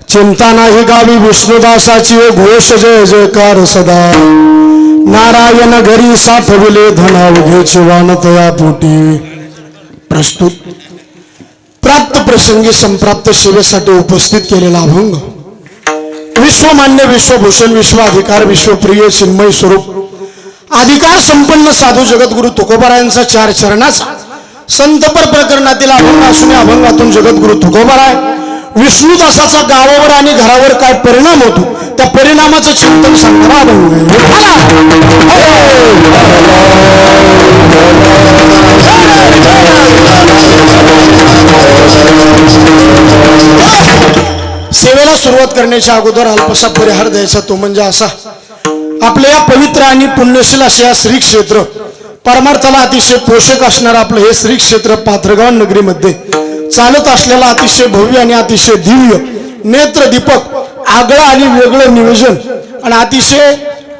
चिंता नाही गावी विष्णुदासाची घोष जय जयकार सदा नारायण घरी साठविले धनावघेचे वानतया पोटी प्रस्तुत प्राप्त प्रसंगी संप्राप्त सेवेसाठी उपस्थित केलेला अभंग विश्वमान्य विश्वभूषण विश्वाधिकार विश्वप्रिय चिन्मय स्वरूप अधिकार संपन्न साधू जगद्गुरु तुकोबारायांचा चार चरणाचा संतपर प्रकरणातील अभंग असून या अभंगातून जगद्गुरु तुकोबाराय विष्णुदासाचा गावावर आणि घरावर काय परिणाम होतो त्या परिणामाचं चिंतन सांगणारा अभंग सेवेला सुरुवात करण्याच्या अगोदर अल्पसा परिहार द्यायचा तो म्हणजे असा आपल्या या पवित्र आणि पुण्यशील अशा श्री क्षेत्र परमार्थाला अतिशय पोषक असणारं आपलं हे श्री क्षेत्र पाथरगाव नगरीमध्ये चालत असलेला अतिशय भव्य आणि अतिशय दिव्य नेत्र दीपक आगळं आणि वेगळं नियोजन आणि अतिशय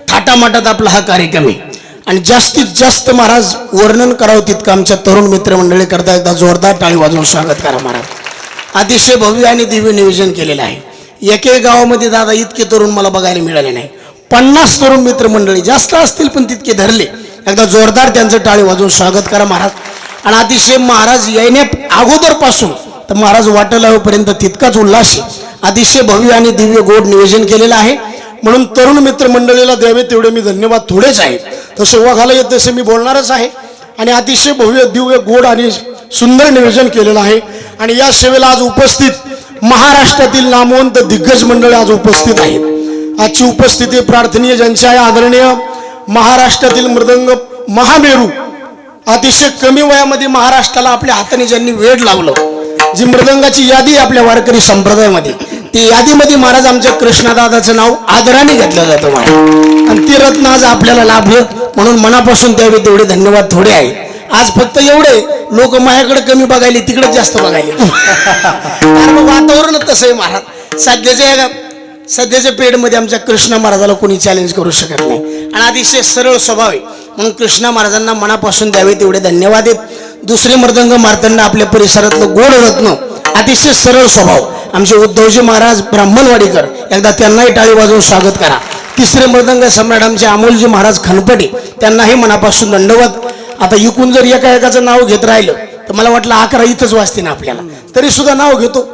थाटामाटात आपला हा कार्यक्रम आहे आणि जास्तीत जास्त महाराज वर्णन करावं तितकं आमच्या तरुण मित्रमंडळी करता एकदा जोरदार टाळी वाजवून स्वागत करा महाराज अतिशय भव्य आणि दिव्य नियोजन केलेलं आहे एके गावामध्ये दादा इतके तरुण मला बघायला मिळाले नाही 50 तरुण मित्रमंडळी जास्त असतील पण तितके धरले एकदा जोरदार त्यांचं टाळी वाजवून स्वागत करा महाराज आणि अतिशय महाराज येण्या अगोदरपासून तर महाराज वाटेला होईपर्यंत तितकाच उल्हास अतिशय भव्य आणि दिव्य गोड नियोजन केलेलं आहे म्हणून तरुण मित्रमंडळीला द्यावे तेवढे मी धन्यवाद थोडेच आहेत तसे वाघाला येत तसे मी बोलणारच आहे आणि अतिशय भव्य दिव्य गोड आणि सुंदर नियोजन केलेलं आहे आणि या सेवेला आज उपस्थित महाराष्ट्रातील नामवंत दिग्गज मंडळी आज उपस्थित आहेत आजची उपस्थिती प्रार्थनीय ज्यांच्या आदरणीय महाराष्ट्रातील मृदंग महामेरू अतिशय कमी वयामध्ये महाराष्ट्राला आपल्या हाताने ज्यांनी वेड लावलं जी मृदंगाची यादी आपल्या वारकरी संप्रदायामध्ये ती यादीमध्ये महाराज आमच्या कृष्णदादाचं नाव आदराने घेतलं जातं महाराज आणि ते रत्न आज आपल्याला लाभलं म्हणून मनापासून त्यावेळी तेवढे धन्यवाद थोडे आहेत आज फक्त एवढे लोक माझ्याकडे कमी बघायले तिकडे जास्त बघायले कारण वातावरण तसं आहे महाराज सध्याच्या पिरियडमध्ये आमच्या कृष्णा महाराजाला कोणी चॅलेंज करू शकत नाही आणि अतिशय सरळ स्वभाव आहे म्हणून कृष्णा महाराजांना मनापासून द्यावे तेवढे धन्यवाद आहेत दुसरे मृदंग मार्तंड आपल्या परिसरातलं गोड रत्न अतिशय सरळ स्वभाव आमचे उद्धवजी महाराज ब्राह्मणवाडीकर एकदा त्यांनाही टाळी वाजवून स्वागत करा तिसरे मृदंग सम्राट आमचे अमोलजी महाराज खनपटे त्यांनाही मनापासून दंडवत आता इकून जर एकाचं नाव घेत राहिलं तर मला वाटलं 11 इथंच वाचते ना आपल्याला तरी सुद्धा नाव घेतो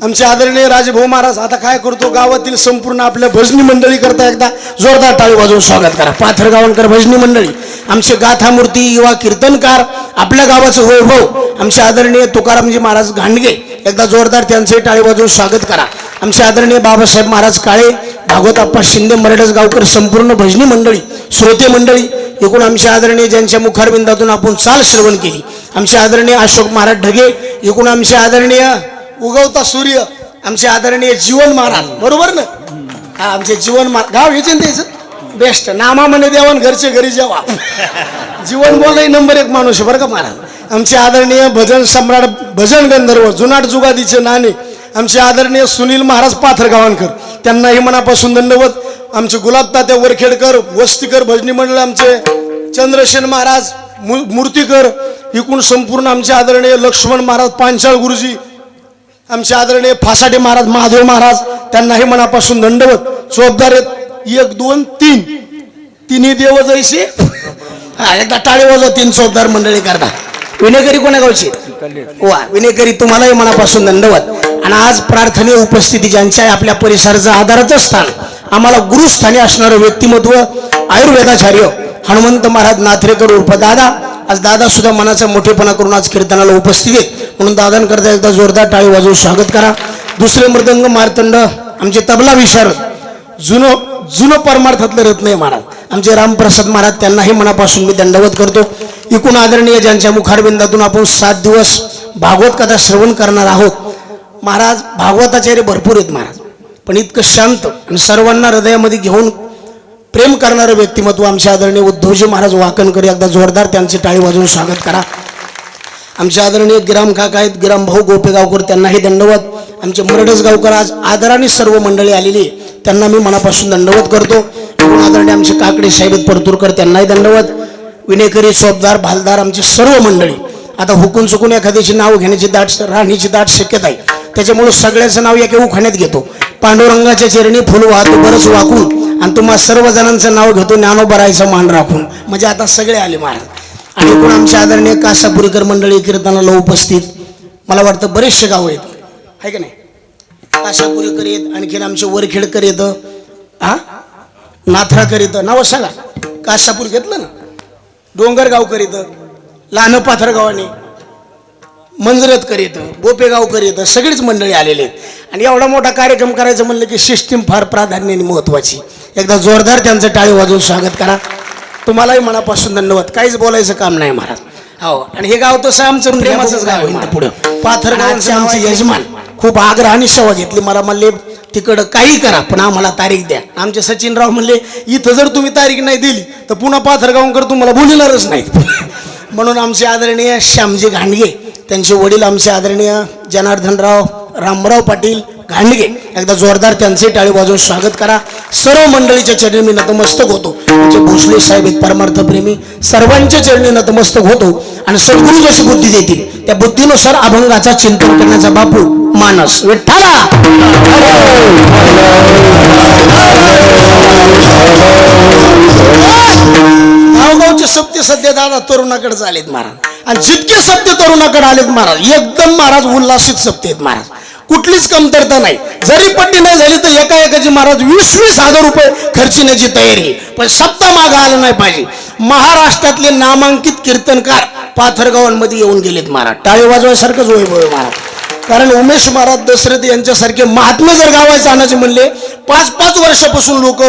आमचे आदरणीय राजभाऊ महाराज आता काय करतो गावातील संपूर्ण आपल्या भजनी मंडळी करता एकदा जोरदार टाळी वाजवून स्वागत करा पाथरगावकर भजनी मंडळी आमचे गाथामूर्ती युवा कीर्तनकार आपल्या गावाचं वैभव आमचे आदरणीय तुकारामजी महाराज घांडगे एकदा जोरदार त्यांचे टाळी वाजवून स्वागत करा आमचे आदरणीय बाबासाहेब महाराज काळे भागवतप्पा शिंदे मरडस गावकर संपूर्ण भजनी मंडळी श्रोते मंडळी एकूण आमचे आदरणीय ज्यांच्या मुखारबिंदातून आपण चाल श्रवण केली आमचे आदरणीय अशोक महाराज ढगे एकूण आमचे आदरणीय उगवता सूर्य आमचे आदरणीय जीवन महाराज बरोबर ना हा आमचे जीवन गाव हेच त्याचं बेस्ट नामा म्हणे देवान घरचे घरी जेवा जीवन बोलाय नंबर 1 माणूस आहे बरं का महाराज आमचे आदरणीय भजन सम्राट भजन गंधर्व जुनाट जुगादीचे नाणे आमचे आदरणीय सुनील महाराज पाथरगावकर त्यांनाही मनापासून दंडवत आमचे गुलाब तात्या वरखेडकर वस्तीकर भजनी मंडळ आमचे चंद्रसेन महाराज मूर्तीकर एकूण संपूर्ण आमचे आदरणीय लक्ष्मण महाराज पांचाळ गुरुजी आमचे आदरणीय फासाटे महाराज महादेव महाराज त्यांनाही मनापासून दंडवत चोपदार 1 2 3 तिन्ही देव जैसे एकदा टाळी वाजव 3 चोपदार मंडळी करता विनेकरी कोणा गावची वा विनेकरी तुम्हालाही मनापासून दंडवत आणि आज प्रार्थनीय उपस्थिती ज्यांच्या आपल्या परिसराचं आधाराचं स्थान आम्हाला गुरुस्थानी असणारं व्यक्तिमत्व आयुर्वेदाचार्य हनुमंत महाराज नाथरेकर उर्फ दादा आज दादा सुद्धा मनाचा मोठेपणा करून आज कीर्तनाला उपस्थित आहेत म्हणून दादांकरता एकदा जोरदार टाळी वाजवून स्वागत करा दुसरे मृदंग मार्तंड आमचे तबला विशारद जुनं परमार्थातलं रत्न आहे महाराज आमचे रामप्रसाद महाराज त्यांनाही मनापासून मी दंडवत करतो एकूण आदरणीय ज्यांच्या मुखारबिंदातून आपण 7 दिवस भागवत कथा श्रवण करणार आहोत. महाराज भागवताचार्य भरपूर आहेत महाराज, पण इतकं शांत आणि सर्वांना हृदयामध्ये घेऊन प्रेम करणारं व्यक्तिमत्व आमचे आदरणीय उद्धवजी महाराज वाकणकर. एकदा जोरदार त्यांचे टाळी वाजवून स्वागत करा. आमचे आदरणीय गिराम काका आहेत, गिराम भाऊ गोपेगावकर, त्यांनाही दंडवत. आमचे मुरडस गावकर आज आदराने सर्व मंडळी आलेली, त्यांना मी मनापासून दंडवत करतो. एकूण आदरणीय आमचे काकडे साहेब परतूरकर, त्यांनाही दंडवत. विनेकरी सोबदार भालदार आमची सर्व मंडळी. आता हुकून चुकून एखाद्याची नाव घेण्याची राहण्याची दाट शक्यता आहे, त्याच्यामुळे सगळ्याचं नाव एका उखाण्यात घेतो. पांडुरंगाच्या चरणी फुल वाहतो बरंच वाकून, आणि तुम्हा सर्व जणांचं नाव घेतो ज्ञानोबरायचं मान राखून. म्हणजे आता सगळे आले महाराज. आणि एकूण आमच्या आदरणीय कासापुरीकर मंडळी कीर्तनाला उपस्थित. मला वाटतं बरेचसे गाव आहेत, आहे का नाही? कासापुरीकर येत, आणखीन आमचे वरखेडकर येतं, हा नाथराकर येतं. नाव सांगा. कासापूर घेतलं ना, डोंगरगावकर येतं, लहान पाथरगावाने, मंजरतकर येतं, बोपेगावकर येतं, सगळीच मंडळी आलेले आहेत. आणि एवढा मोठा कार्यक्रम करायचं म्हणलं की सिस्टीम फार प्राधान्याने महत्वाची. एकदा जोरदार त्यांचं टाळी वाजवून स्वागत करा. तुम्हालाही मनापासून धन्यवाद. काहीच बोलायचं काम नाही महाराज. हो, आणि हे गाव तसं आमचं प्रेमाचंच गाव आहे. पुढं पाथरगावचे आमचे यजमान खूप आग्रहाने सेवा घेतली. मला म्हणले तिकडं काही करा पण आम्हाला तारीख द्या. आमचे सचिनराव म्हणले इथं जर तुम्ही तारीख नाही दिली तर पुन्हा पाथरगावकर तुम्हाला बोलणारच नाहीत. म्हणून आमचे आदरणीय श्यामजी घांडगे, त्यांचे वडील आमचे आदरणीय जनार्दनराव रामराव पाटील घांडगे, एकदा जोरदार त्यांचे टाळी वाजवून स्वागत करा. सर्व मंडळीच्या चरणी मी नतमस्तक होतो. आमचे भोसले साहेब आहेत परमार्थप्रेमी, सर्वांच्या चरणी नतमस्तक होतो. आणि सद्गुरू जशी बुद्धी देतील त्या बुद्धीनुसार अभंगाचा चिंतन करण्याचा बापू मानस विठ्ठला. गावगावचे सत्य सध्या दादा तरुणाकडे झालेत महाराज, आणि जितके सत्य तरुणाकडे आलेत महाराज एकदम महाराज उल्हासित सत्य आहेत महाराज. कुठलीच कमतरता नाही. जरी पट्टी नाही झाली तर एका एकाची महाराज 20-20 हजार रुपये खर्चिण्याची तयारी, पण सप्ताह मागं आलं नाही पाहिजे. महाराष्ट्रातले नामांकित कीर्तनकार पाथरगावांमध्ये येऊन गेलेत महाराज. टाळी वाजवायसारखंच वैभव आहे महाराज. कारण उमेश महाराज दशरथ यांच्यासारखे महात्मे जर गावायचं आणायचे म्हणले 5-5 वर्षापासून लोक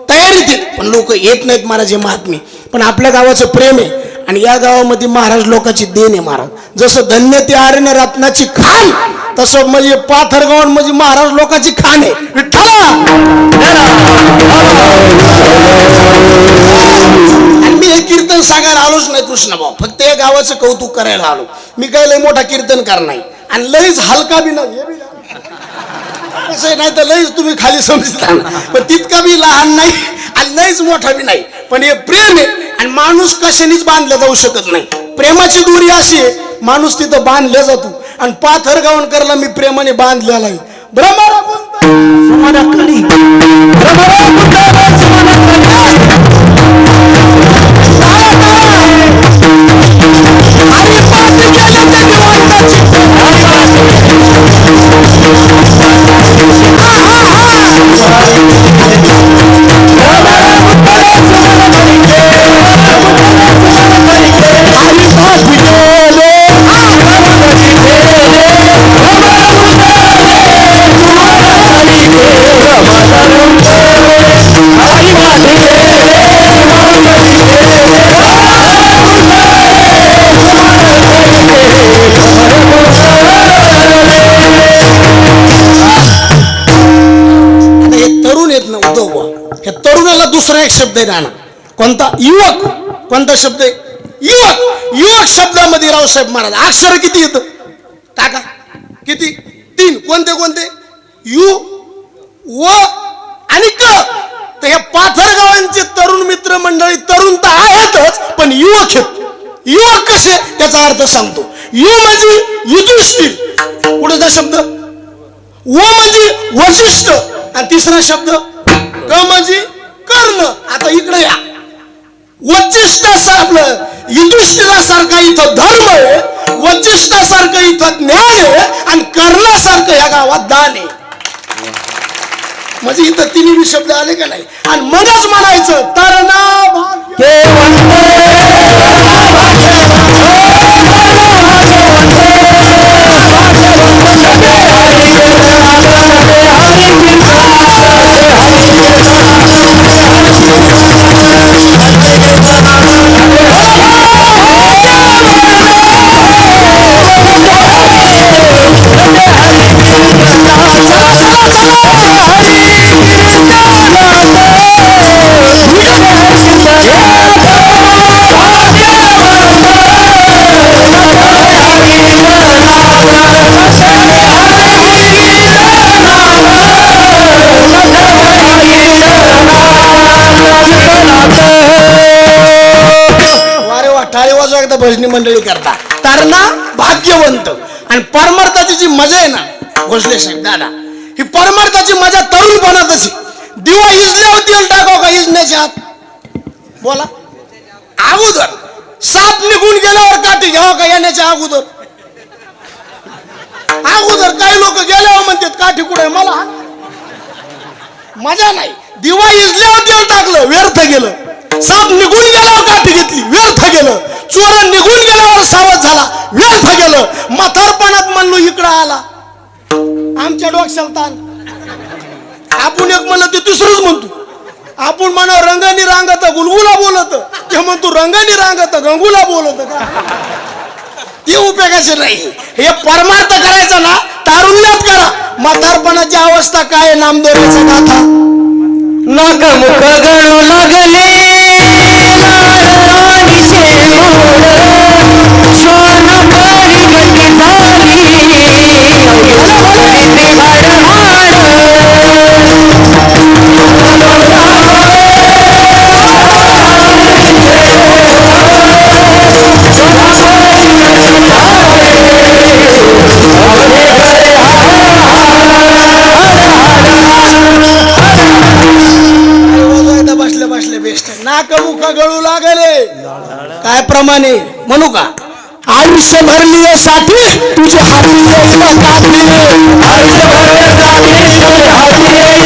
तयारीत आहेत, पण लोक येत नाहीत महाराज हे महात्मे. पण आपल्या गावाचं प्रेम आहे, आणि या गावामध्ये महाराज लोकांची देण आहे महाराज. जसं धन्य ते आर्यन रत्नाची खाण, तसं म्हणजे पाथरगाव म्हणजे महाराज लोकांची खाण आहे. विठ्ठला. आणि मी हे कीर्तन सांगायला आलोच नाही कृष्ण भाऊ, फक्त या गावाचं कौतुक करायला आलो. मी काय लय मोठा कीर्तनकार नाही, आणि लईच हलका बी नाही. कसं नाही तर लईच तुम्ही खाली समजता, पण तितका बी लहान नाही आणि लईच मोठा बी नाही. पण हे प्रेम आहे, आणि माणूस कशानेच बांधला जाऊ शकत नाही. प्रेमाची दोरी अशी आहे, माणूस तिथं बांधला जातो, आणि पाथरगावकरला मी प्रेमाने बांधलेला आहे. दुसरा एक शब्द आहे राणा. कोणता? युवक. कोणता शब्द आहे? युवक. युवक शब्दामध्ये रावसाहेब महाराज अक्षर किती येतं टाका? किती? 3. कोणते कोणते? यु, व आणि क. तर या पाथरगावांचे तरुण मित्र मंडळी तरुण तर आहेतच, पण युवक आहेत. युवक कसे त्याचा अर्थ सांगतो. यु म्हणजे युधिष्ठिर, पुढचा शब्द व म्हणजे वशिष्ठ, आणि तिसरा शब्द क म्हणजे कर्ण. आता इकडे या. आपलं युधिष्ठिरासारखा इथं धर्म आहे, वशिष्ठासारखं इथं ज्ञान आहे, आणि कर्णासारखं या गावात दान आहे. म्हणजे इथं तिन्ही शब्द आले का नाही? आणि मगच म्हणायचं तरणा भाग्य एकदा भजनी मंडळी करता तर ना भाग्यवंत. आणि परमार्थाची जी मजा आहे ना भोसले साहेब दादा, ही परमार्थाची मजा तरुणपणातच आहे. दिवा इजल्यावर तेल टाकाव का इजण्याच्या आत? बोला. अगोदर साप निघून गेल्यावर काठी घ्यावा का येण्याच्या अगोदर? अगोदर काही लोक गेल्यावर म्हणतात काठी कुठे, मला मजा नाही. दिवा इजल्यावर तेल टाकलं व्यर्थ गेलं, साप निघून गेल्यावर काठी घेतली व्यर्थ गेलं, चोर निघून गेल्यावर सावध झाला व्यर्थ गेलं. म्हातारपणात म्हणलो इकडं आला आमच्या डोक्याला ताण. आपण एक म्हणलं ते दुसरंच म्हणतो. आपण म्हणा रंगानी रांगत गुलगुला बोलत, ते म्हणतो रंगानी रांगत गंगुला बोलत का? ते उपयोगाचे नाही. हे परमार्थ करायचं ना तारुण्यात करा. म्हातारपणाची अवस्था काय नामदेवाचा गाथा. नाक मुख गळू लागले नाक मुख गळू लागले काय प्रमाणे म्हणू का? आयुष्य भरलीसाठी तुझे हाती येईल काठी. आयुष्य भरण्यासाठी तुझे हाती येईल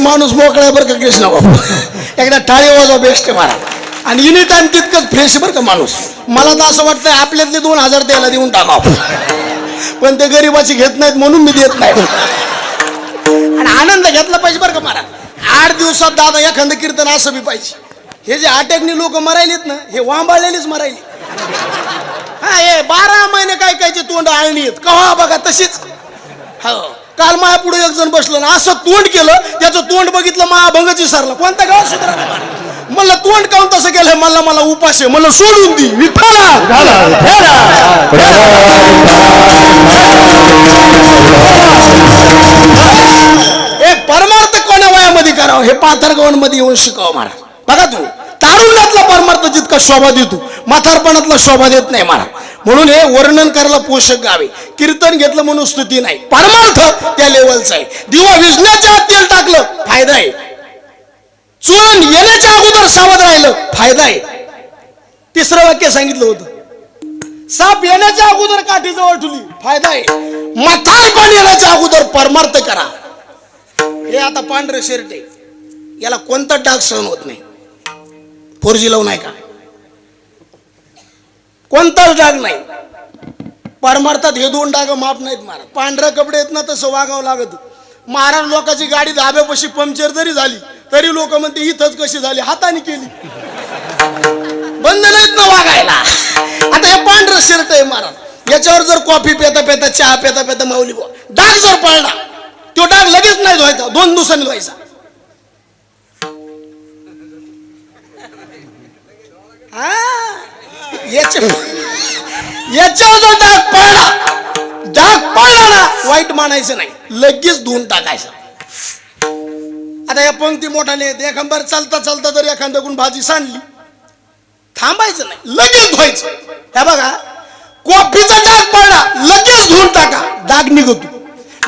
माणूस मोकळा बरं का कृष्णा बाबू. एकदा टाळी वाजवा बेस्ट मारा. आणि एनी टाइम तितकंच फ्रेश बरं का माणूस. मला तर असं वाटतं आपल्यातले 2000 त्याला देऊन टाकावं, पण ते गरीबाची घेत नाहीत म्हणून मी देत नाही. आणि आनंद घेतला पाहिजे बरं का मारा. 8 दिवसात दादा एखादं कीर्तन असं बी पाहिजे. हे जे अटॅकनी लोक मरायलेत ना, हे वांबाळलेलीच मरायली. हा हे 12 महिने काय कायचे तोंड आळणी आहेत कवा बघा तशीच. हो काल माया पुढे एक जण बसलं ना, असं तोंड केलं त्याचं तोंड बघितलं महाभंगच विसरला. कोणता गाव सुधारा म्हणलं तोंड काऊन तसं केलं? मला उपास आहे. म्हणलं सोडून दी विठ्ठला. एक परमार्थ कोण्या वयामध्ये करावं हे पाथरगावांमध्ये येऊन शिकावं महाराज. बघा तू तारुण्यातला परमार्थ जितका शोभा देतो म्हातारपणातला शोभा देत नाही महाराज. म्हणून हे वर्णन करायला पोषक गावे. कीर्तन घेतलं म्हणून स्तुती नाही. परमार्थ त्या लेवलचा आहे. दिवा विजण्याच्या आत तेल टाकलं फायदा आहे. चोरण येण्याच्या अगोदर सावध राहिलं फायदा आहे. तिसरं वाक्य सांगितलं होतं साप येण्याच्या अगोदर काठी जवळ ठेवली फायदा आहे. म्हातारपण येण्याच्या अगोदर परमार्थ करा. हे आता पांढरे शर्ट आहे, याला कोणता डाग सहन होत नाही. 4G लावून आहे का? कोणताच डाग नाही. परमार्थात हे 2 डाग माफ नाहीत महाराज. पांढरे कपडे आहेत ना तसं वागावं लागत. महाराज लोकांची गाडी धाब्यापाशी पंक्चर जरी झाली तरी लोक म्हणते इथंच कशी झाली, हाताने केली. बंद नाहीत ना वागायला. आता हे पांढरं शर्ट आहे महाराज, याच्यावर जर कॉफी पेता पेता चहा पेता पेता माऊली डाग जर पडला तो डाग लगेच नाही धुवायचा, 2 दिवसांनी धुवायचा. याच्यावर जर डाग पडला ना वाईट मानायचं नाही, लगेच धुवून टाकायचं. आता या पंक्ती मोठाले एखांबर चालता चालता जर एखाद्याकडून भाजी सांडली थांबायचं नाही, लगेच धुवायचं. हे बघा, कॉफीचा डाग पडला लगेच धुवून टाका, डाग निघतो.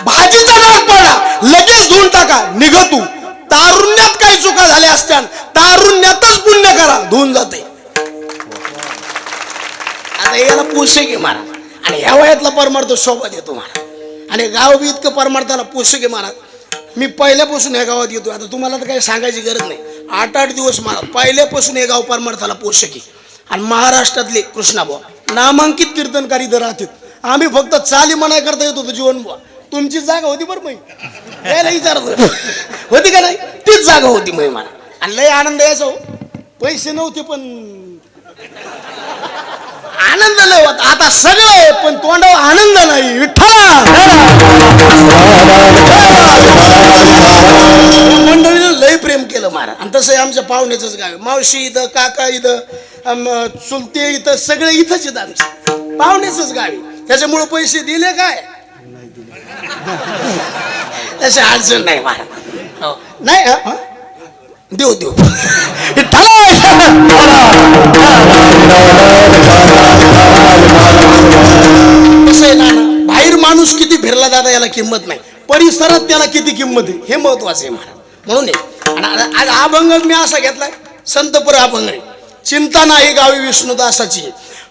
भाजीचा डाग पडला लगेच धुवून टाका, निघतो. तारुण्यात काही चुका झाल्या असत्या, तारुण्यातच पुण्य करा, धुवून जाते. आता याला पोषक आहे महाराज, आणि ह्या वयातला परमार्थ सोबत येतो महाराज. आणि गाव बी इतकं परमार्थाला पोषक आहे महाराज. मी पहिल्यापासून या गावात येतो. आता तुम्हाला तर काही सांगायची गरज नाही. 8-8 दिवस महाराज पहिल्यापासून हे गाव परमार्थाला पोषक आहे. आणि महाराष्ट्रातले कृष्णाबुवा नामांकित कीर्तनकारी इथं राहतात. आम्ही फक्त चाली मनाय करता येत होतो. जीवनबुवा तुमची जागा होती बरं मी यायला विचारत होती का नाही, तीच जागा होती मी मला. आणि लय आनंद यायचा हो. पैसे नव्हते पण आनंद लय होता. आता सगळे पण तोंडावर आनंद नाही. मंडळीनं लय प्रेम केलं महाराज. आणि तसं आमच्या पाहुण्याच गाव, मावशी इथं, काका इथं, चुलते इथं, सगळे इथंच येत आमचे पाहुण्याच गावी. त्याच्यामुळे पैसे दिले काय तसे अडचण नाही महाराज. हो नाही देऊ देऊ. कसं आहे ना, बाहेर माणूस किती फिरला दादा याला किंमत नाही, परिसरात त्याला किती किंमत आहे हे महत्वाचं आहे महाराज. म्हणून आणि आज अभंग मी असा घेतलाय, संतपर अभंग आहे. चिंता नाही गावी विष्णुदासाची.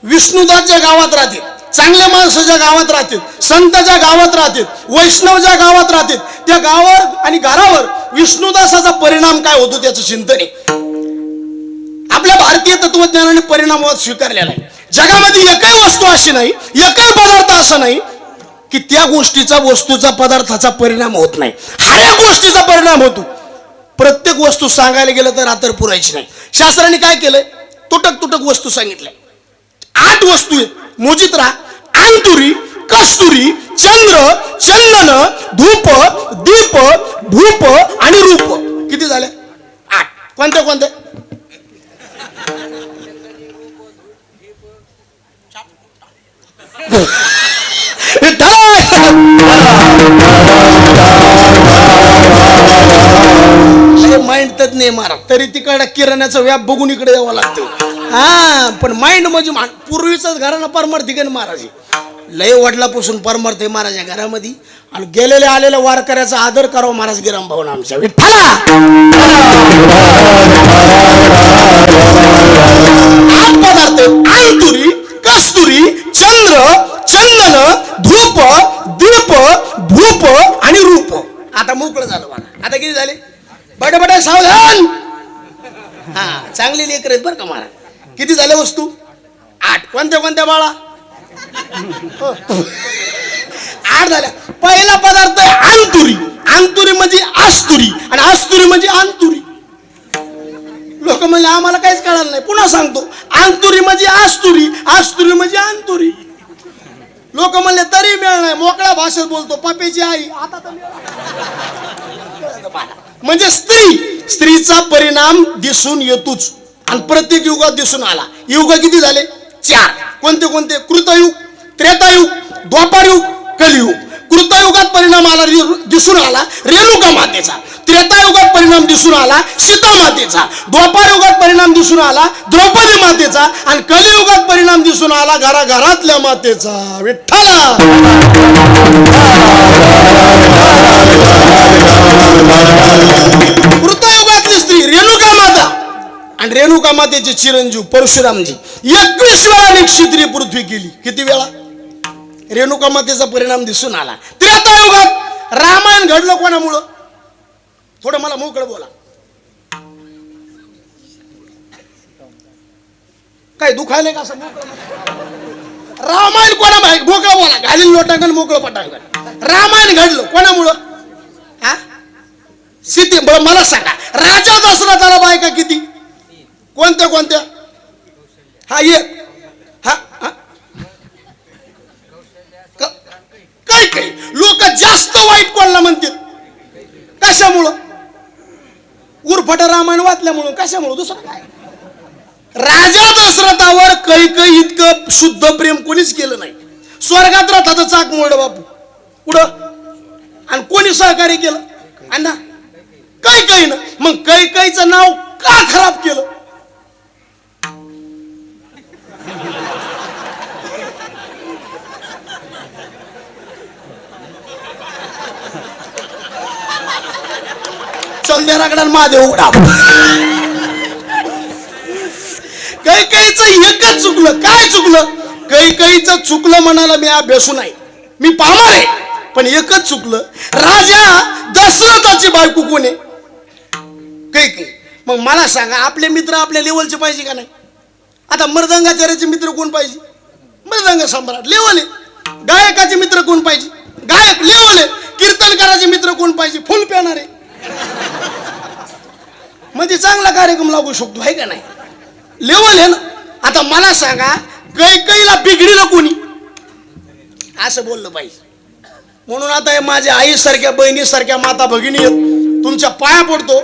विष्णुदास ज्या गावात राहतील, चांगल्या माणसाच्या गावात राहतील, संतांच्या गावात राहतील, वैष्णवच्या गावात राहतील, त्या गावावर आणि घरावर विष्णुदासाचा परिणाम काय होतो त्याचं चिंतन आहे. आपल्या भारतीय तत्वज्ञानाने परिणामवाद स्वीकारलेला आहे. जगामध्ये एकही वस्तू अशी नाही, एकही पदार्थ असा नाही की त्या गोष्टीचा, वस्तूचा, पदार्थाचा परिणाम होत नाही. हर एक गोष्टीचा परिणाम होतो. प्रत्येक वस्तू सांगायला गेलं तर रात्र पुरायची नाही. शास्त्राने काय केलंय, तुटक तुटक वस्तू सांगितल्या. 8 वस्तू आहेत, मोजित राहा. अंतुरी, कस्तुरी, चंद्र, चंदन, धूप, दीप, भूप आणि रूप. किती झाले? 8. कोणत्या कोणत्या? माइंड तज्ञ मारा तरी तिकडे किराण्याचा व्याप बघून इकडे यावं लागतं. हा पण माइंड म्हणजे पूर्वीचाच घरानं परमार्थ ठिकाणी महाराज लय वडिलापासून परमार्थ आहे महाराजा घरामध्ये. आणि गेलेल्या आलेल्या वारकऱ्याचा आदर करावा महाराज गिराम भाऊन आमच्या विठ्ठला. 8 पदार्थ, अंतुरी, कस्तुरी, चंद्र, चंदन, धूप, दीप, भूप आणि रूप. आता मोकळं झालं मला. आता किती झाले? बटे सावधान. हा चांगली लेकर आहेत बरं का महाराज. किती झाल्या वस्तू? 8. कोणत्या कोणत्या बाळा? 8 झाल्या. पहिला पदार्थ आहे अंतुरी. अंतुरी म्हणजे आस्तुरी आणि आस्तुरी म्हणजे अंतुरी. लोक म्हणले आम्हाला काहीच कळलं नाही. पुन्हा सांगतो, अंतुरी म्हणजे आस्तुरी, आस्तुरी म्हणजे अंतुरी. लोक म्हणले तरी मिळ नाही, मोकळ्या भाषेत बोलतो. पप्याची आई आता तर म्हणजे स्त्री. स्त्रीचा परिणाम दिसून येतोच आणि प्रत्येक युगात दिसून आला. युग किती झाले? 4. कोणते कोणते? कृतयुग, त्रेतायुग, द्वापारयुग, कलियुग. कृतयुगात परिणाम आला, दिसून आला रेणुका मातेचा. त्रेतायुगात परिणाम दिसून आला सीता मातेचा. द्वापारयुगात परिणाम दिसून आला द्रौपदी मातेचा. आणि कलियुगात परिणाम दिसून आला घराघरातल्या मातेचा विठ्ठला. कृतयुगातली स्त्री रेणुका माता आणि रेणुका मातेचे चिरंजीव परशुरामजी 21 वेळा क्षत्रिय पृथ्वी केली. किती वेळा? रेणुका मातेचा परिणाम दिसून आला. त्रेतायुगात रामायण घडलं कोणामुळं? थोडं मला मोकळं बोला. काय दुखायला का असं मोकळं? रामायण कोणामुळे? मोकळं बोला. घालील लोटांगण मोकळं पटांगण. रामायण घडलं कोणामुळं? हा सीते. बरं मला सांगा, राजा दशरथाला बायका किती? कोणत्या कोणत्या? हा एक. हा काय काय लोक जास्त वाईट कोणाला म्हणतात? कशामुळं? उरफाट रामायण वाचल्यामुळं. कशामुळं? दुसरं काय? राजा दशरथावर कैकई इतकं शुद्ध प्रेम कोणीच केलं नाही. स्वर्गात रथाचं चाक मोड बापू पुढं. आणि कोणी सहकार्य केलं? अण्णा कैकईनं. मग कैकईचं नाव का खराब केलं? रगडा महादेव उघडा. कैकेयीचं एकच चुकलं. काय चुकलं? कैकेयीचं चुकलं म्हणाला मी अभ्यासू नाही, मी पाहणार आहे, पण एकच चुकलं. राजा दशरथाची बायको कोण आहे? कैकेयी. मग मला सांगा, आपले मित्र आपल्या लेवलचे पाहिजे का नाही? आता मृदंगाचार्याचे मित्र कोण पाहिजे? मृदंग सम्राट लेवल आहे. गायकाचे मित्र कोण पाहिजे? गायक लेवल आहे. कीर्तनकाराचे मित्र कोण पाहिजे? फुल पेणारे. म्हणजे चांगला कार्यक्रम लागू शकतो, आहे का नाही? लेवल आहे ना. आता मला सांगा, कैकेयीला बिघडीला कोणी? असं बोललं पाहिजे. म्हणून आता हे माझ्या आईसारख्या बहिणीसारख्या माता भगिनी आहेत, तुमच्या पाया पडतो.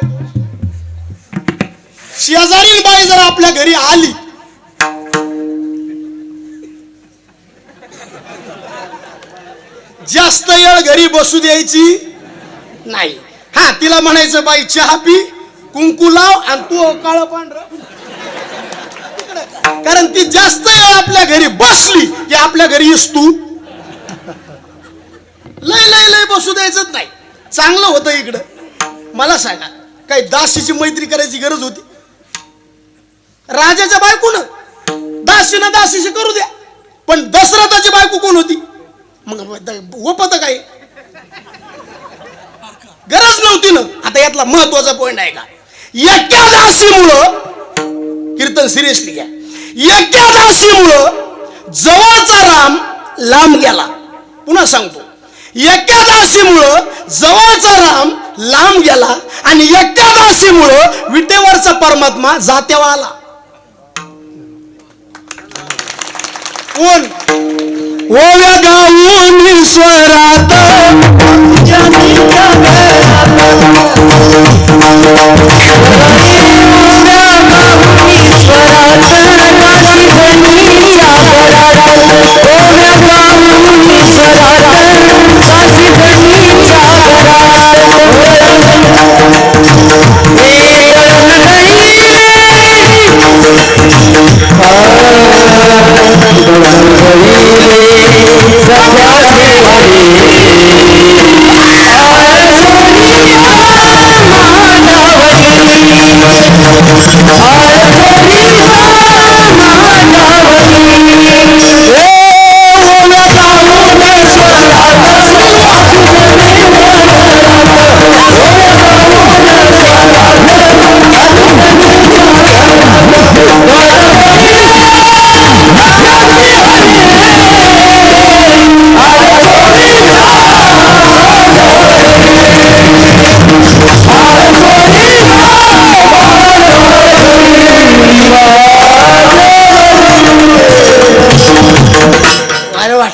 शेजारील बाई जर आपल्या घरी आली, जास्त वेळ घरी बसू द्यायची नाही. हा, तिला म्हणायचं बाई चहा पी, कुंकू लाव आणि तू काळं पांढरं. कारण ती जास्त वेळ आपल्या घरी बसली की आपल्या घरी येस तू. लय लय लय बसू द्यायचंच नाही. चांगलं होतं इकडं. मला सांगा, काही दासीची मैत्री करायची गरज होती? राजाच्या बायकोनं दासीनं दासीशी करू द्या, पण दशरथाची बायको कोण होती? मग ओपत काय? गरज नव्हती ना. आता यातला महत्वाचा पॉइंट आहे का, एका दासीमुळं, कीर्तन सिरियसली घ्या, एका दासीमुळं जवळचा राम लांब गेला. पुन्हा सांगतो, एका दासीमुळं जवळचा राम लांब गेला आणि एका दासीमुळं विटेवरचा परमात्मा जात्यावर आला. कोण? ओव्या गाऊन स्वरात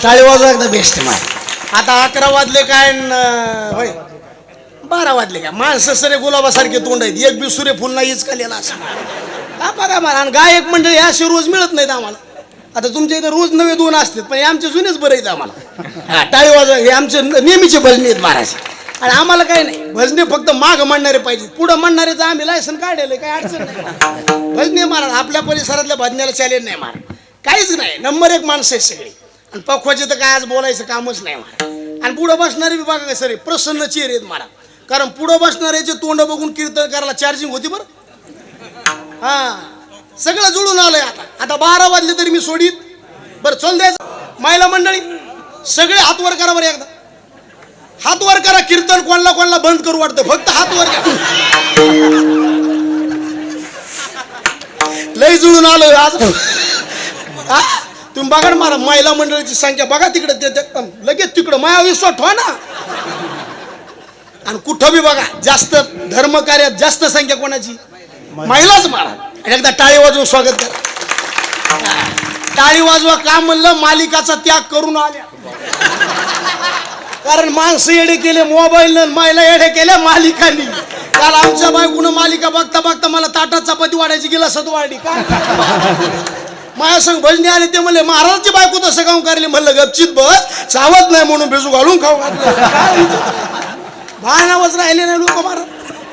टाळी वाजवा एकदा बेस्ट मार. आता 11 वाजले काय होय 12 वाजले काय? माणसं सरे गुलाबासारखे तोंड आहेत, एक बी सूर्यफूल नाही इचकलेला असं. हा बघा मला. आणि गायक म्हणजे असे रोज मिळत नाहीत आम्हाला. आता तुमच्या इथे रोज नवे 2 असतात, पण हे आमचे जुनेच बरं आहेत आम्हाला. हा, टाळी वाजवा. हे आमचे नेहमीचे भजने आहेत महाराज. आणि आम्हाला काही नाही, भजने फक्त माग म्हणणारे पाहिजे, पुढं म्हणणारेच आम्ही लायसन काढले, काही अडचण नाही. भजने महाराज आपल्या परिसरातल्या भजनेला चॅलेंज नाही महाराज, काहीच नाही. नंबर 1 माणसं आहे सगळी. आणि पक्वाचे तर काय आज बोलायचं कामच नाही महाराज. आणि पुढं बसणारे बी बघा सर प्रसन्न चेहरे आहेत महाराज. कारण पुढं बसणाऱ्याचे तोंड बघून कीर्तन करायला चार्जिंग होती बरं. हा, सगळं जुळून आलंय. आता 12 वाजले तरी मी सोडीत. बरं चल द्यायचं. महिला मंडळी सगळे हात वर करा बरं एकदा. हात वर करा. कीर्तन कोणाला बंद करू वाटतं, फक्त हात वर करा. लय जुळून आलोय आज. तुम्ही बघा मला महिला मंडळीची संख्या बघा तिकडे, लगेच तिकडं माया विश्वास ठेवा ना. आणि कुठं बी बघा जास्त धर्म कार्यात जास्त संख्या कोणाची? महिलाच मारा. एकदा टाळी वाजवून स्वागत करा. टाळी वाजवा. का म्हणलं? मालिकाचा त्याग करून आल्या. कारण माणसं येडे केले मोबाईल, महिला येडे केल्या मालिकांनी. काल आमच्या बायकोनं मालिका बघता बघता मला ताटात चपाती वाढायची गिलासात वाढली. काय माझ्या संग भजनी आले ते म्हणले महाराजची बायको तसं काम करले. म्हणलं गपचित बस, चावत नाही म्हणून बेजू घालून खाऊ घातलं. भानावच राहिले नाही लोक महाराज.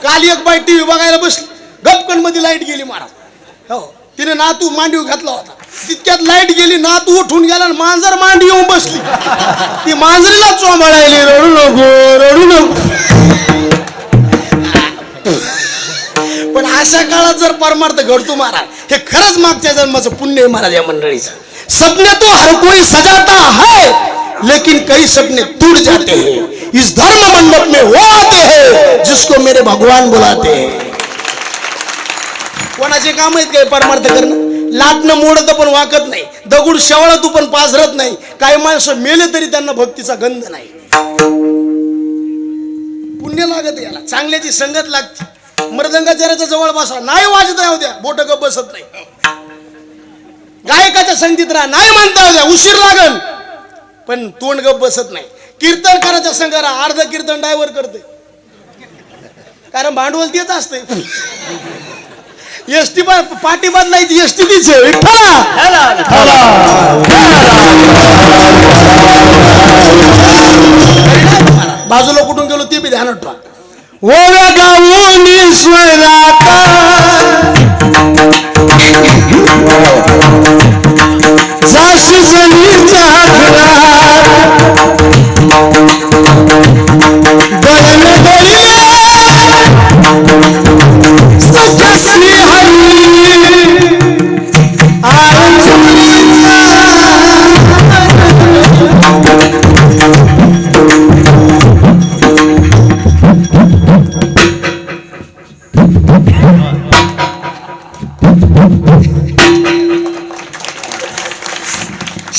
काल एक बाई टीव्ही बघायला बसली, गपकन मध्ये लाईट गेली महाराज. हो, तिने नातू मांडीव घातला होता, तितक्यात लाईट गेली, नातू उठून गेला, मांजर मांडी येऊन बसली. ती मांजरीला चोंबाळायली, रडू नको रडू नको. अशा काळात जर परमार्थ घडतो महाराज, हे खरंच मागच्या जन्माचं पुण्य आहे महाराज या मंडळीचं. सपने तो हर कोई सजाता है लेकिन कई सपने टूट जाते हैं. इस धर्म मंडप में वो आते हैं जिसको मेरे भगवान बुलाते हैं. कोणाचे काम आहेत काय परमार्थ करणं? लाटणं मोडत पण वाकत नाही, दगड शेवळा तू पण पाझरत नाही. काही माणसं मेले तरी त्यांना भक्तीचा गंध नाही. पुण्य लागत याला, चांगल्याची संगत लागते. मृदंगाचार्याच्या जवळ बसा, नाही वाजत येऊ द्या, बोट गप बसत नाही. गायकाच्या संगतीत राहा, नाही म्हणता येऊ द्या, उशीर लागल पण तोंड गप बसत नाही. कीर्तनकाराच्या संग राहा, अर्ध कीर्तन डायव्हर करते, कारण भांडवल तेच असते. एसटी पाठी बदलायची, एसटी तीच आहे. बाजूला कुठून गेलो ते बी ध्यानात ठेवा. ओव्या गाऊन ईश्वराता जाशी जनीच्या घरात बरन गरी सख्यासनी हरी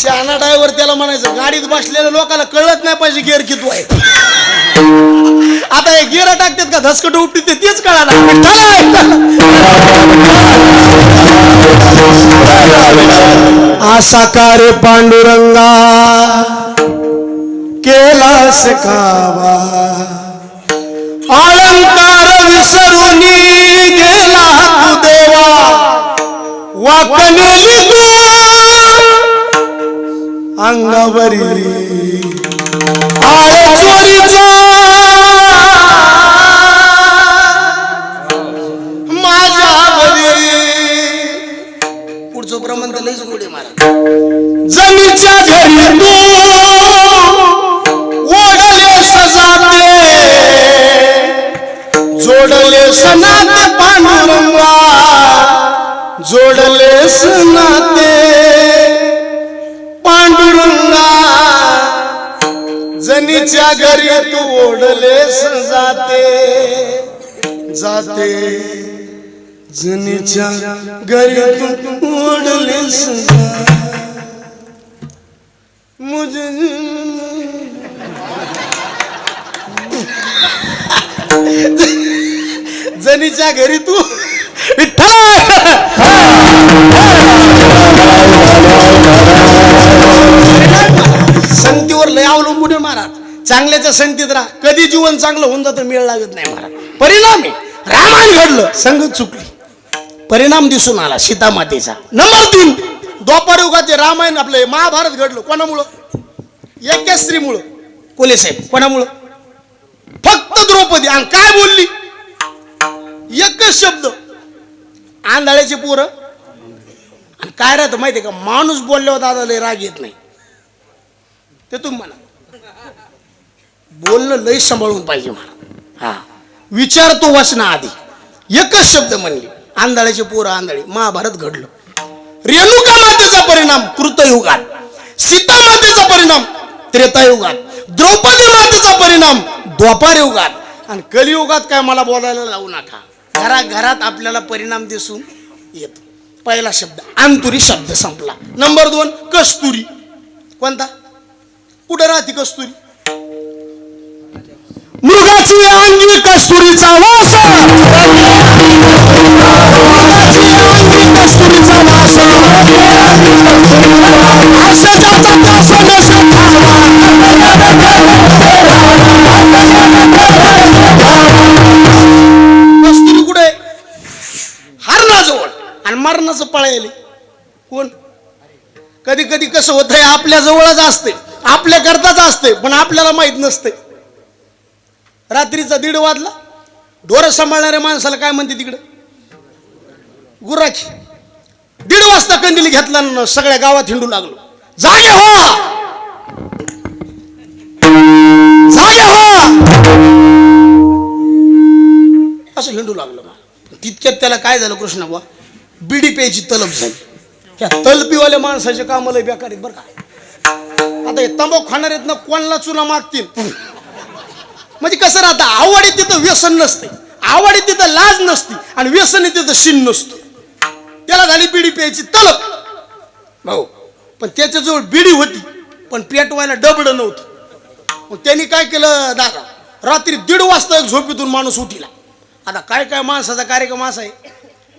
शहाणा ड्रायव्हर त्याला म्हणायचं, गाडीत बसलेल्या लोकांना कळत नाही पाहिजे गेअर किती आहे. आता हे गेअर टाकतात का धसकट उपटीत तेच कळाला. आसा कार्य पांडुरंगा केलास कावा अलंकार विसरून गेला तू देवा वाकनेली तू अंगावरी आळ चोरीचा माझ्यावरी. पुढचं प्रमाण तर लईच गोडे महाराज. जमीच्या घरी तू ओढले सजाते जोडले सनाते पांडुरंगा जोडले सनाते पांडुरंगा जनीच्या घरी तू ओढलेस जाते जाते जनीच्या घरी तू ओढलेस मुझे जनीच्या घरी तू संगतीवर लय अवलंबून आहे महाराज. चांगल्याच्या संगतीत राहा, कधी जीवन चांगलं होऊन जातं, मेळ लागत नाही महाराज. परिणाम आहे, रामायण घडलं, संगत चुकली, परिणाम दिसून आला सीता मातेचा. नंबर 3, द्वापार युगाचे रामायण आपले महाभारत घडलं कोणामुळं? एका स्त्रीमुळं. कोले साहेब कोणामुळं? फक्त द्रौपदी. आणि काय बोलली? एकच शब्द, आंधळ्याची पोरं. आणि काय राहतं माहितीये का, माणूस बोलल्यावर दादा लय राग येत नाही, ते तुम्ही म्हणा. बोलणं लय सांभाळून पाहिजे म्हणा. हा, विचार तो वाचना आधी. एकच शब्द म्हणली, आंधळ्याची पोरं आंधळी. महाभारत घडलं. रेणुका मातेचा परिणाम कृतयुगात, सीता मातेचा परिणाम त्रेतायुगात, द्रौपदी मातेचा परिणाम द्वापार युगात. आणि कलियुगात काय मला बोलायला लावू नका, घराघरात आपल्याला परिणाम दिसून येतो. पहिला शब्द अंतुरी, शब्द संपला. नंबर 2 कस्तुरी. कोणता? कुठं राहते कस्तुरी? मृगाची अंगी कस्तुरीचा वास मृगाची अंगी कस्तुरीचा वास आशाचा तास कस्तुरी कुठे? हरणाजवळ. आणि मरणाचं पळायले कोण? कधी कधी कसं होतंय, आपल्या जवळच असते, आपल्या करताच असते, पण आपल्याला माहित नसते. रात्रीचा 1:30 वाजला, ढोरं सांभाळणाऱ्या माणसाला काय म्हणते तिकडे? गुराखी. 1:30 वाजता कंदील घेतला न सगळ्या गावात हिंडू लागलो. जागे हो, जागे हो, असं हिंडू लागलो. तितकी इतक्यात त्याला काय झालं कृष्णा बुवा, बिडी प्यायची तलब झाली. त्या तलबीवाल्या माणसाचे कामाला बेकार आहेत बरं का. आता हे तंबाखू खाणार आहेत ना, कोणाला चुना मागतील. म्हणजे कसं राहतं, आवडी तिथं व्यसन नसते, आवडी तिथं लाज नसती, आणि व्यसन तिथं शिन नसतो. त्याला झाली बिडी प्यायची तलब भाऊ, पण त्याच्याजवळ बिडी होती पण पेटवायला डबडं नव्हतं. मग त्यांनी काय केलं दादा, रात्री 1:30 वाजता एक झोपेतून माणूस उठिला. आता काय काय माणसाचा कार्यक्रम असा आहे,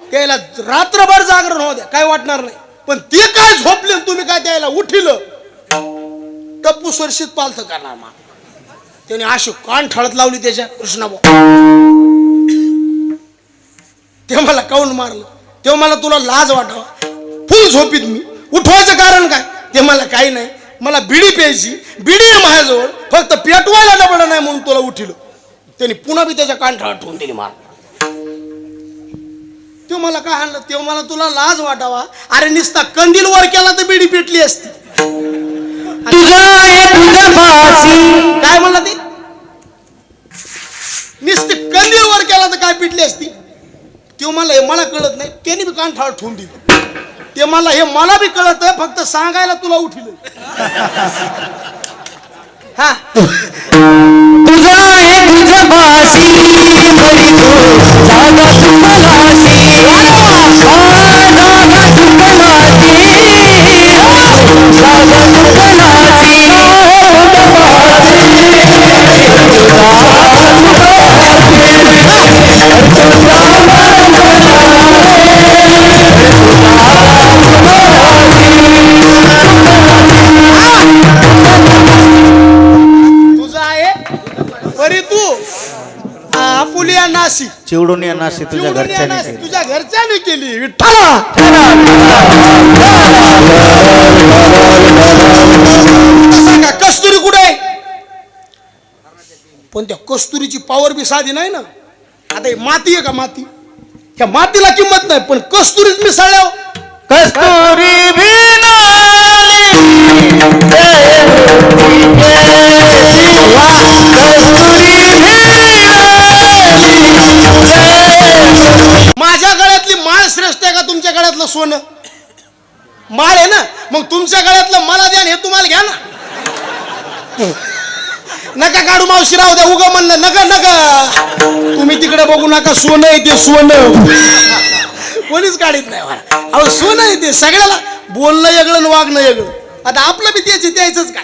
त्याला रात्रभर जागरण होऊ द्या काय वाटणार नाही, पण ते काय झोपले तुम्ही काय त्याला उठिलं टप्पू सरशीत पालथं करणार. मा त्याने अशी कान ठळत लावली त्याच्या कृष्णाभाऊ. ते मला काऊन मारलं, तेव्हा मला तुला लाज वाटावा, फुल झोपीत मी उठवायचं कारण काय, ते मला काही नाही, मला बिडी प्यायची, बिडी आहे माझ्याजवळ, फक्त पेटवायला डबड नाही म्हणून तुला उठिलं. त्यांनी पुन्हा बी त्याच्या कान ठळत ठेवून दिली मार. ते मला काय आणलं, तेव्हा मला तुला लाज वाटावा. अरे निसता कंदील वर केला तर बिडी पेटली असती. काय म्हणला ते, नुसते कंदील वर केला तर काय पिटली असती. ते मला कळत नाही, त्याने बी कान ठाळ ठेवून दिलं. ते मला बी कळत आहे, फक्त सांगायला तुला उठिलं. हा तुझा आहे तुझ्या भाषी मरी तू जागा तुपलाशी जागा आपुलिया नासी चिवडून या नाशी तुझ्या घरच्याने केली. तुझ्या घरच्याने केली. विठ्ठला सांगा कस्तुरी कुठे आहे, पण त्या कस्तुरीची पावर बी साधी नाही ना. आता हे माती आहे का, माती, त्या मातीला किंमत नाही, पण कस्तुरीत मिसळल्या. कस्तुरी माझ्या गळ्यातली माळ श्रेष्ठ आहे का तुमच्या गळ्यातलं सोनं? माळ आहे ना, मग तुमच्या गळ्यातलं मला द्या, हे तुम्हाला घ्या ना. नका काढू मावशी, राहू द्या. उगा म्हणलं नका नका, तुम्ही तिकडे बघू नका, सोनं आहे ते सोनं, कोणीच काढीत नाही. अहो सोनं आहे ते, सगळ्याला बोलणं वेगळं आणि वागणं वेगळं. आता आपलं बी द्यायचंच काय.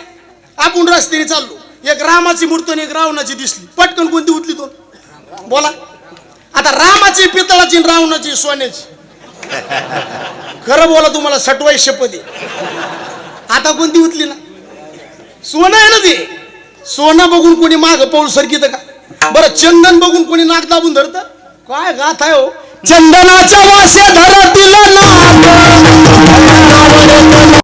आपण रस्त्याने चाललो, एक रामाची मूर्ती आणि एक रावणाची दिसली, पटकन कोणती उठली तो बोला. आता रामाची पितळाची, रावणाची सोन्याची, खरं बोला तुम्हाला सटवाई शपथ आहे. आता कोणती उठली ना, सोनं आहे ना ते. सोनं बघून कोणी माग पाऊल सरकीत का? बरं चंदन बघून कोणी नाक दाबून धरत? काय गाथ आहे हो. चंदनाच्या वासे धरतील ना